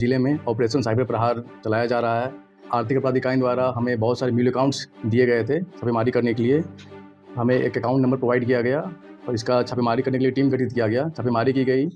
जिले में operation cyber प्रहार चलाया जा रहा है। आर्थिक अपराध इकाई द्वारा हमें बहुत सारे म्यूल अकाउंट्स दिए गए थे छापेमारी करने के लिए। हमें एक अकाउंट नंबर प्रोवाइड किया गया और इसका छापेमारी करने के लिए टीम गठित किया गया। छापेमारी की गई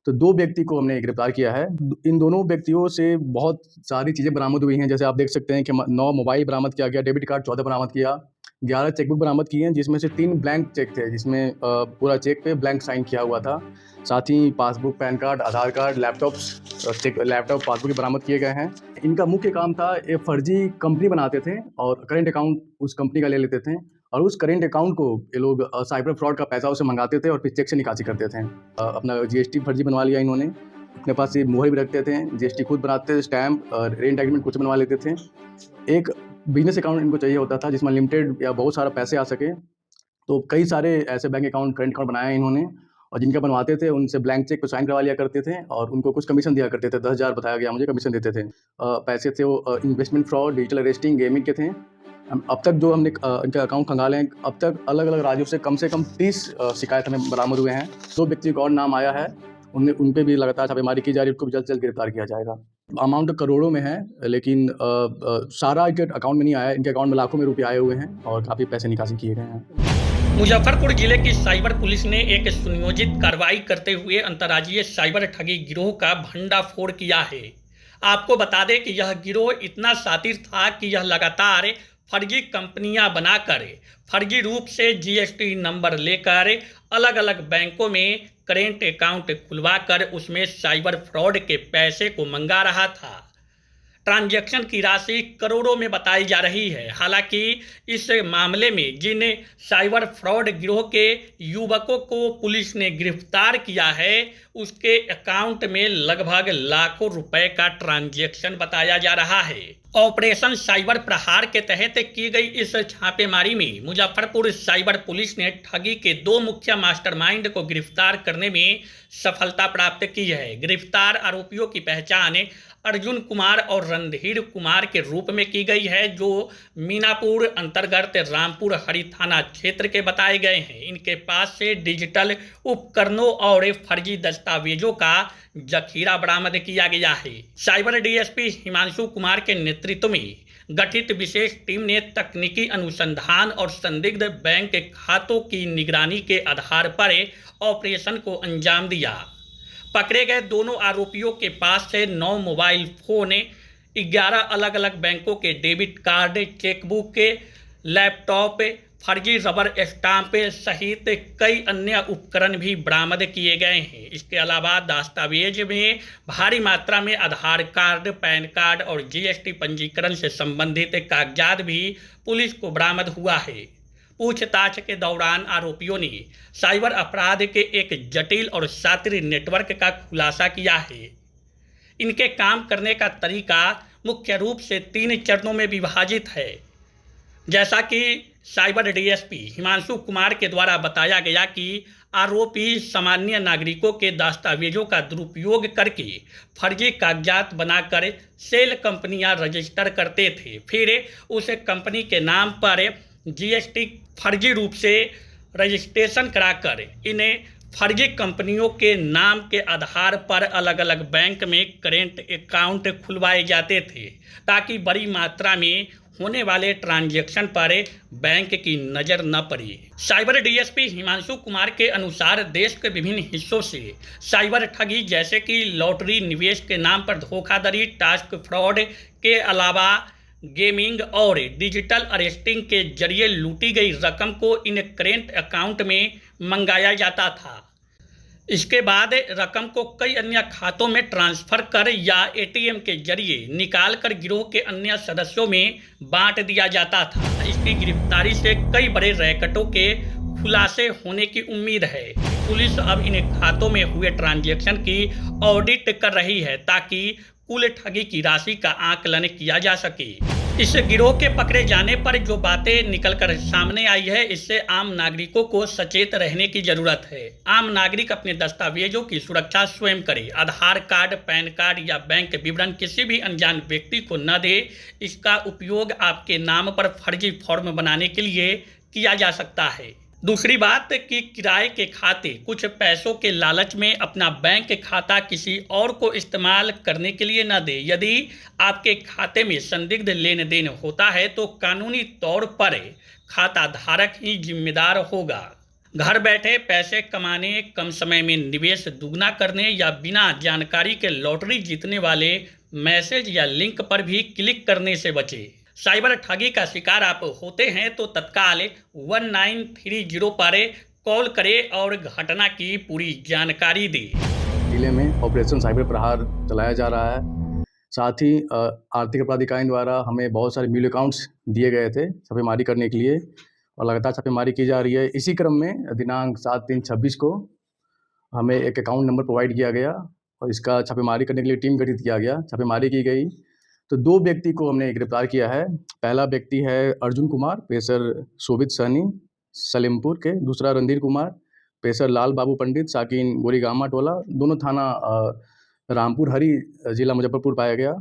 तो 2 व्यक्ति को हमने गिरफ्तार किया है। इन दोनों व्यक्तियों से बहुत सारी चीज़ें बरामद हुई हैं। जैसे आप देख सकते हैं कि 9 मोबाइल बरामद किया गया, डेबिट कार्ड 14 बरामद किया, 11 चेकबुक बरामद किए हैं, जिसमें से 3 ब्लैंक चेक थे, जिसमें पूरा चेक पे ब्लैंक साइन किया हुआ था। साथ ही पासबुक, पैन कार्ड, आधार कार्ड, लैपटॉप, पासबुक बरामद किए गए हैं। इनका मुख्य काम था, ये फर्जी कंपनी बनाते थे और करेंट अकाउंट उस कंपनी का ले लेते थे और उस करेंट अकाउंट को ये लोग साइबर फ्रॉड का पैसा उसे मंगाते थे और फिर चेक से निकासी करते थे। अपना जीएसटी फर्जी बनवा लिया इन्होंने। अपने पास ये मोहर भी रखते थे, जीएसटी खुद बनाते थे, स्टैम्प और रेंट एग्रीमेंट कुछ बनवा लेते थे। एक बिजनेस अकाउंट इनको चाहिए होता था जिसमें लिमिटेड या बहुत सारा पैसे आ सके। तो कई सारे ऐसे बैंक अकाउंट, करेंट अकाउंट बनाए इन्होंने और जिनका बनवाते थे उनसे ब्लैंक चेक को साइन करवा लिया करते थे और उनको कुछ कमीशन दिया करते थे। 10,000 बताया गया मुझे कमीशन देते थे। पैसे थे वो investment fraud, digital arresting, gaming के थे। अब तक जो हमने इनके अकाउंट खंगाले हैं, अब तक अलग-अलग राज्यों से कम 30 शिकायत हमें बरामद हुए हैं। 2 व्यक्तियों का और नाम आया है, उन पे भी लगातार छापेमारी की जा रही है, उनको भी जल्द से जल्द गिरफ्तार किया जाएगा। अमाउंट करोड़ों में है, लेकिन सारा इनके अकाउंट में नहीं आया है। इनके अकाउंट में लाखों में रुपए आए हुए हैं और काफ़ी पैसे निकासी किए गए हैं। मुजफ्फरपुर जिले की साइबर पुलिस ने एक सुनियोजित कार्रवाई करते हुए अंतर्राज्यीय साइबर ठगी गिरोह का भंडाफोड़ किया है। आपको बता दें कि यह गिरोह इतना शातिर था कि यह लगातार फर्जी कंपनियां बनाकर फर्जी रूप से जीएसटी नंबर लेकर अलग अलग बैंकों में करेंट अकाउंट खुलवाकर उसमें साइबर फ्रॉड के पैसे को मंगा रहा था। ट्रांजैक्शन की राशि करोड़ों में बताई जा रही है। हालांकि इस मामले में जिन साइबर फ्रॉड गिरोह के युवकों को पुलिस ने गिरफ्तार किया है, उसके अकाउंट में लगभग लाखों रुपए का ट्रांजैक्शन बताया जा रहा है। ऑपरेशन साइबर प्रहार के तहत की गई इस छापेमारी में मुजफ्फरपुर साइबर पुलिस ने ठगी के 2 मुख्य मास्टरमाइंड को गिरफ्तार करने में सफलता प्राप्त की है। गिरफ्तार आरोपियों की पहचान अर्जुन कुमार और रणधीर कुमार के रूप में की गई है, जो मीनापुर अंतर्गत रामपुर हरी थाना क्षेत्र के बताए गए हैं। इनके पास से डिजिटल उपकरणों और फर्जी दस्तावेजों का जखीरा बरामद किया गया है। साइबर डीएसपी हिमांशु कुमार के नेतृत्व में गठित विशेष टीम ने तकनीकी अनुसंधान और संदिग्ध बैंक खातों की निगरानी के आधार पर ऑपरेशन को अंजाम दिया। पकड़े गए दोनों आरोपियों के पास से 9 मोबाइल फोन, 11 अलग अलग बैंकों के डेबिट कार्ड, चेकबुक, लैपटॉप, फर्जी रबर स्टाम्प सहित कई अन्य उपकरण भी बरामद किए गए हैं। इसके अलावा दस्तावेज में भारी मात्रा में आधार कार्ड, पैन कार्ड और जीएसटी पंजीकरण से संबंधित कागजात भी पुलिस को बरामद हुआ है। पूछताछ के दौरान आरोपियों ने साइबर अपराध के एक जटिल और शातिर नेटवर्क का खुलासा किया है। इनके काम करने का तरीका मुख्य रूप से 3 चरणों में विभाजित है। जैसा कि साइबर डीएसपी हिमांशु कुमार के द्वारा बताया गया कि आरोपी सामान्य नागरिकों के दस्तावेजों का दुरुपयोग करके फर्जी कागजात बनाकर सेल कंपनियां रजिस्टर करते थे। फिर उस कंपनी के नाम पर जीएसटी फर्जी रूप से रजिस्ट्रेशन कराकर इन्हें फर्जी कंपनियों के नाम के आधार पर अलग अलग बैंक में करेंट अकाउंट खुलवाए जाते थे, ताकि बड़ी मात्रा में होने वाले ट्रांजैक्शन पर बैंक की नज़र न पड़े। साइबर डीएसपी हिमांशु कुमार के अनुसार देश के विभिन्न हिस्सों से साइबर ठगी जैसे कि लॉटरी, निवेश के नाम पर धोखाधड़ी, टास्क फ्रॉड के अलावा गेमिंग और डिजिटल अरेस्टिंग के जरिए लूटी गई रकम को इन करेंट अकाउंट में मंगाया जाता था। इसके बाद रकम को कई अन्य खातों में ट्रांसफर कर या एटीएम के जरिए निकाल कर गिरोह के अन्य सदस्यों में बांट दिया जाता था। इसकी गिरफ्तारी से कई बड़े रैकेटों के खुलासे होने की उम्मीद है। पुलिस अब इन खातों में हुए ट्रांजैक्शन की ऑडिट कर रही है, ताकि कुल ठगी की राशि का आकलन किया जा सके। इस गिरोह के पकड़े जाने पर जो बातें निकलकर सामने आई है, इससे आम नागरिकों को सचेत रहने की जरूरत है। आम नागरिक अपने दस्तावेजों की सुरक्षा स्वयं करे। आधार कार्ड, पैन कार्ड या बैंक विवरण किसी भी अनजान व्यक्ति को न दे। इसका उपयोग आपके नाम पर फर्जी फॉर्म बनाने के लिए किया जा सकता है। दूसरी बात कि किराए के खाते कुछ पैसों के लालच में अपना बैंक खाता किसी और को इस्तेमाल करने के लिए न दे। यदि आपके खाते में संदिग्ध लेन देन होता है तो कानूनी तौर पर खाता धारक ही जिम्मेदार होगा। घर बैठे पैसे कमाने, कम समय में निवेश दुगना करने या बिना जानकारी के लॉटरी जीतने वाले मैसेज या लिंक पर भी क्लिक करने से बचें। साइबर ठगी का शिकार आप होते हैं तो तत्काल 1930 पर कॉल करें और घटना की पूरी जानकारी दें। जिले में ऑपरेशन साइबर प्रहार चलाया जा रहा है। साथ ही आर्थिक अपराध इकाई द्वारा हमें बहुत सारे म्यूल अकाउंट्स दिए गए थे छापेमारी करने के लिए और लगातार छापेमारी की जा रही है। इसी क्रम में दिनांक 7/3/26 को हमें एक अकाउंट नंबर प्रोवाइड किया गया और इसका छापेमारी करने के लिए टीम गठित किया गया। छापेमारी की गई तो 2 व्यक्ति को हमने गिरफ्तार किया है। पहला व्यक्ति है अर्जुन कुमार, पेशर शोभित सहनी, सलेमपुर के। दूसरा रणधीर कुमार, पेशर लाल बाबू पंडित, साकिन गोरीगामा टोला, दोनों थाना रामपुर हरी, जिला मुजफ्फरपुर पाया गया।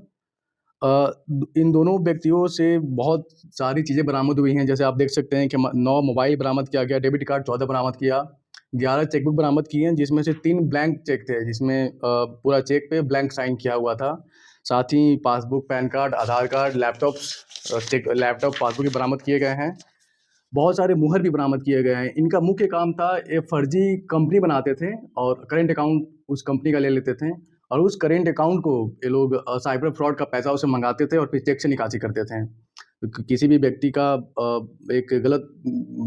इन दोनों व्यक्तियों से बहुत सारी चीज़ें बरामद हुई हैं। जैसे आप देख सकते हैं कि 9 मोबाइल बरामद किया गया, डेबिट कार्ड 14 बरामद किया, 11 चेकबुक बरामद किए हैं, जिसमें से 3 ब्लैंक चेक थे, जिसमें पूरा चेक पे ब्लैंक साइन किया हुआ था। साथ ही पासबुक, पैन कार्ड, आधार कार्ड, लैपटॉप, पासबुक भी बरामद किए गए हैं। बहुत सारे मुहर भी बरामद किए गए हैं। इनका मुख्य काम था, ये फर्जी कंपनी बनाते थे और करेंट अकाउंट उस कंपनी का ले लेते थे और उस करेंट अकाउंट को ये लोग साइबर फ्रॉड का पैसा उसे मंगाते थे और फिर चेक से निकासी करते थे। किसी भी व्यक्ति का एक गलत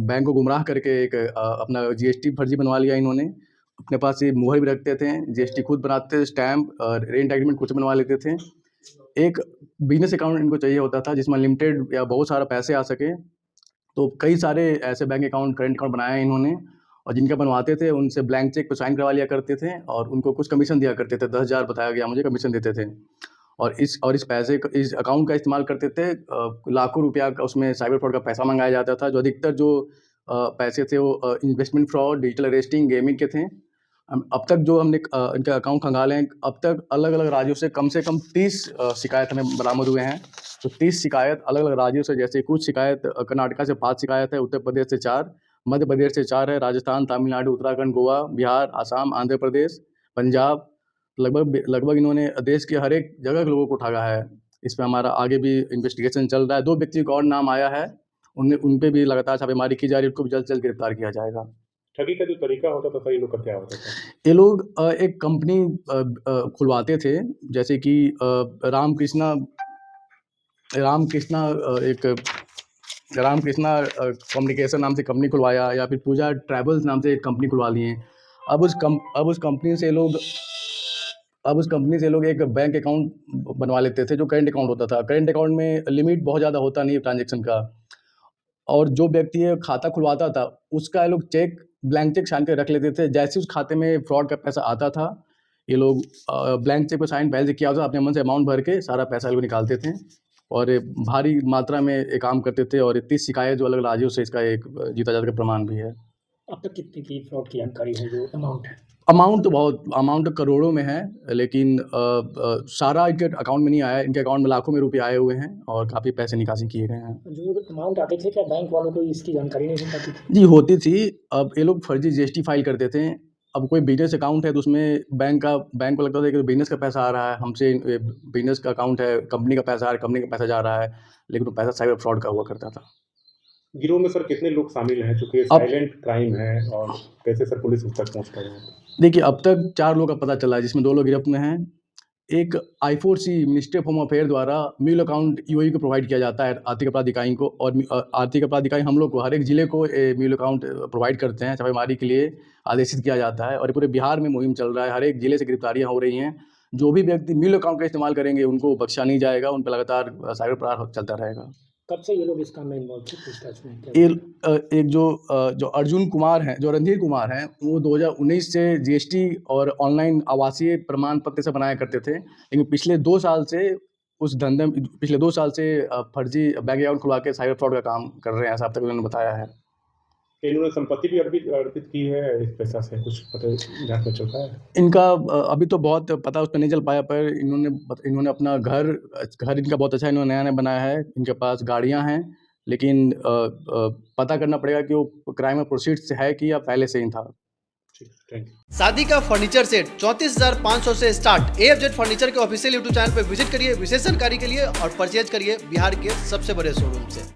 बैंक को गुमराह करके एक अपना जीएसटी फर्जी बनवा लिया इन्होंने। अपने पास ये मुहर भी रखते थे, जीएसटी खुद बनाते थे, स्टैम्प और रेंट एग्रीमेंट खुद बनवा लेते थे। एक बिजनेस अकाउंट इनको चाहिए होता था जिसमें लिमिटेड या बहुत सारा पैसे आ सके। तो कई सारे ऐसे बैंक अकाउंट, करेंट अकाउंट बनाए हैं इन्होंने और जिनका बनवाते थे उनसे ब्लैंक चेक पे साइन करवा लिया करते थे और उनको कुछ कमीशन दिया करते थे। 10,000 बताया गया मुझे कमीशन देते थे और इस अकाउंट का इस्तेमाल करते थे। लाखों रुपया का उसमें साइबर फ्रॉड का पैसा मंगाया जाता था। जो अधिकतर जो पैसे थे वो investment fraud, digital arresting, gaming के थे। अब तक जो हमने इनके अकाउंट खंगाले हैं, अब तक अलग-अलग राज्यों से कम 30 शिकायत हमें बरामद हुए हैं। तो 30 शिकायत अलग-अलग राज्यों से, जैसे कुछ शिकायत कर्नाटका से 5 शिकायत है, उत्तर प्रदेश से 4, मध्य प्रदेश से 4 है, राजस्थान, तमिलनाडु, उत्तराखंड, गोवा, बिहार, आसाम, आंध्र प्रदेश, पंजाब। लगभग इन्होंने देश के हर एक जगह के लोगों को ठगा है। इसमें हमारा आगे भी इन्वेस्टिगेशन चल रहा है। 2 व्यक्ति का और नाम आया है, उन पे भी लगातार छापेमारी की जा रही है। उनको भी जल्द से जल्द गिरफ्तार किया जाएगा। ठगी का जो तरीका होता था ये लोग का क्या होता था? ये लोग एक कंपनी खुलवाते थे, जैसे कि रामकृष्णा कम्युनिकेशन नाम से कंपनी खुलवाया या फिर पूजा ट्रैवल्स नाम से एक कंपनी खुलवा लिए। अब उस कंपनी से लोग एक बैंक अकाउंट बनवा लेते थे जो करेंट अकाउंट होता था। करेंट अकाउंट में लिमिट बहुत ज़्यादा होता नहीं है ट्रांजैक्शन का और जो व्यक्ति ये खाता खुलवाता था उसका ये लोग ब्लैंक चेक साइन कर रख लेते थे। जैसे उस खाते में फ्रॉड का पैसा आता था, ये लोग ब्लैंक चेक पर साइन पहले से किया होता था, अपने मन से अमाउंट भर के सारा पैसा ये लोग निकालते थे और भारी मात्रा में ये काम करते थे। और 30 शिकायत जो अलग राज्यों से, इसका एक जीता जाता का प्रमाण भी है। अब तक कितने की फ्रॉड की जानकारी है, जो अमाउंट है? अमाउंट तो करोड़ों में है, लेकिन सारा इनके अकाउंट में नहीं आया। इनके अकाउंट में लाखों में रुपए आए हुए हैं और काफ़ी पैसे निकासी किए गए हैं। जो अमाउंट आते थे, क्या बैंक वालों को इसकी जानकारी नहीं होती थी? जी होती थी। अब ये लोग फर्जी जीएसटी फाइल करते थे। अब कोई बिजनेस अकाउंट है तो उसमें बैंक को लगता था कि बिजनेस का पैसा आ रहा है, हमसे बिजनेस का अकाउंट है, कंपनी का पैसा आ रहा है, कंपनी का पैसा जा रहा है, लेकिन वो पैसा साइबर फ्रॉड का हुआ करता था। गिरोह में सर कितने लोग शामिल हैं, चूंकि साइलेंट क्राइम है, और कैसे सर पुलिस उस तक पहुंच पाई है? देखिए, अब तक 4 लोग का पता चला है, जिसमें 2 लोग गिरफ्त में हैं। एक I4C ministry of home affair द्वारा म्यूल अकाउंट यूएई को प्रोवाइड किया जाता है आर्थिक अपराध इकाई को, और आर्थिक अपराध इकाई हम लोग को हर एक ज़िले को म्यूल अकाउंट प्रोवाइड करते हैं। छापेमारी के लिए आदेशित किया जाता है और पूरे बिहार में मुहिम चल रहा है। हर एक ज़िले से गिरफ्तारियाँ हो रही हैं। जो भी व्यक्ति म्यूल अकाउंट का इस्तेमाल करेंगे उनको बख्शा नहीं जाएगा, उन पर लगातार साइबर प्रहार चलता रहेगा। कब से ये लोग इस काम में इन्वॉल्व थे, पूछताछ में? एक जो अर्जुन कुमार हैं, जो रणधीर कुमार हैं, वो 2019 से जीएसटी और ऑनलाइन आवासीय प्रमाण पत्र से बनाया करते थे, लेकिन पिछले 2 साल से फर्जी बैंक अकाउंट खुलवा के साइबर फ्रॉड का काम कर रहे हैं, ऐसा अब तक उन्होंने बताया है। इन्होंने संपत्ति भी अर्पित की है इस पैसा से, कुछ पता जांच में चलता है? इनका अभी तो बहुत पता उस पर नहीं चल पाया, पर इन्होंने अपना घर इनका बहुत अच्छा इन्होंने नया बनाया है। इनके पास गाड़ियां हैं, लेकिन पता करना पड़ेगा कि वो क्राइम में प्रोसीड्स है कि या पहले से ही था। Thank you. शादी का फर्नीचर सेट 34,500 से स्टार्ट। AFZ फर्नीचर के ऑफिशियल YouTube चैनल पर विजिट करिए विशेष जानकारी के लिए और परचेज करिए बिहार के सबसे बड़े शोरूम से।